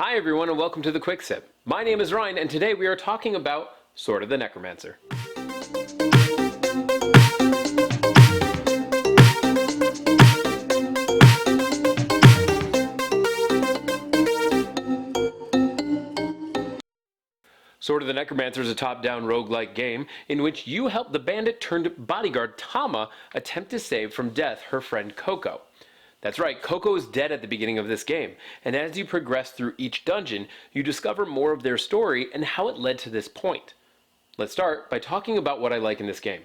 Hi everyone and welcome to the Quick Sip. My name is Ryan and today we are talking about Sword of the Necromancer. Sword of the Necromancer is a top-down roguelike game in which you help the bandit-turned-bodyguard Tama attempt to save from death her friend Coco. That's right, Coco is dead at the beginning of this game, and as you progress through each dungeon, you discover more of their story and how it led to this point. Let's start by talking about what I like in this game.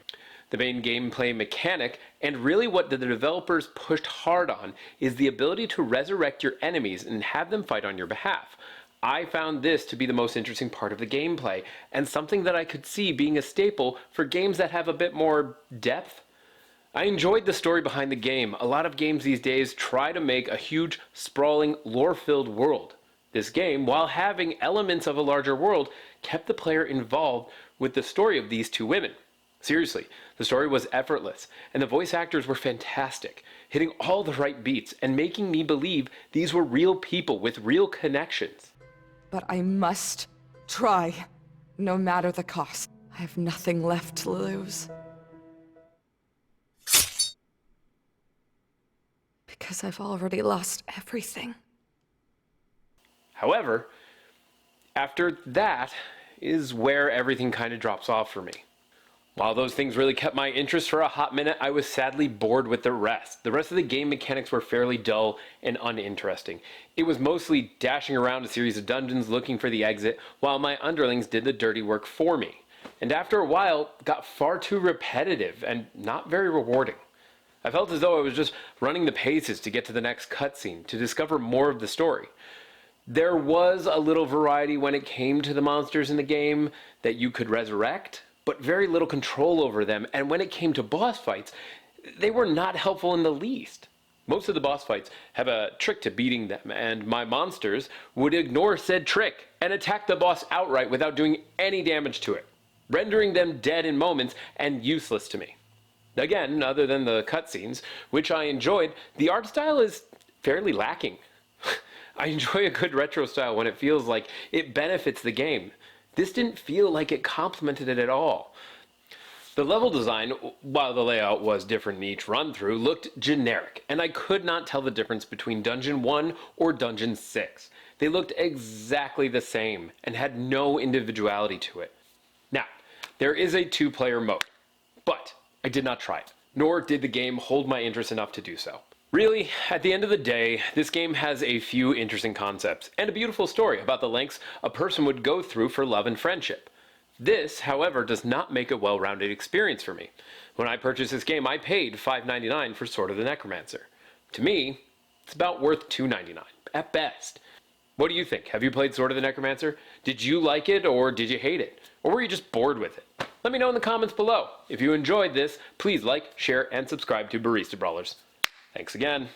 The main gameplay mechanic, and really what the developers pushed hard on, is the ability to resurrect your enemies and have them fight on your behalf. I found this to be the most interesting part of the gameplay, and something that I could see being a staple for games that have a bit more depth. I enjoyed the story behind the game. A lot of games these days try to make a huge, sprawling, lore-filled world. This game, while having elements of a larger world, kept the player involved with the story of these two women. Seriously, the story was effortless, and the voice actors were fantastic, hitting all the right beats and making me believe these were real people with real connections. But I must try, no matter the cost. I have nothing left to lose. Because I've already lost everything. However, after that is where everything kind of drops off for me. While those things really kept my interest for a hot minute, I was sadly bored with the rest. The rest of the game mechanics were fairly dull and uninteresting. It was mostly dashing around a series of dungeons looking for the exit, while my underlings did the dirty work for me. And after a while, got far too repetitive and not very rewarding. I felt as though I was just running the paces to get to the next cutscene, to discover more of the story. There was a little variety when it came to the monsters in the game that you could resurrect, but very little control over them, and when it came to boss fights, they were not helpful in the least. Most of the boss fights have a trick to beating them, and my monsters would ignore said trick and attack the boss outright without doing any damage to it, rendering them dead in moments and useless to me. Again, other than the cutscenes, which I enjoyed, the art style is fairly lacking. I enjoy a good retro style when it feels like it benefits the game. This didn't feel like it complemented it at all. The level design, while the layout was different in each run-through, looked generic, and I could not tell the difference between Dungeon 1 or Dungeon 6. They looked exactly the same and had no individuality to it. Now, there is a two-player mode, but I did not try it, nor did the game hold my interest enough to do so. Really, at the end of the day, this game has a few interesting concepts, and a beautiful story about the lengths a person would go through for love and friendship. This, however, does not make a well-rounded experience for me. When I purchased this game, I paid $5.99 for Sword of the Necromancer. To me, it's about worth $2.99, at best. What do you think? Have you played Sword of the Necromancer? Did you like it, or did you hate it? Or were you just bored with it? Let me know in the comments below. If you enjoyed this, please like, share, and subscribe to Barista Brawlers. Thanks again.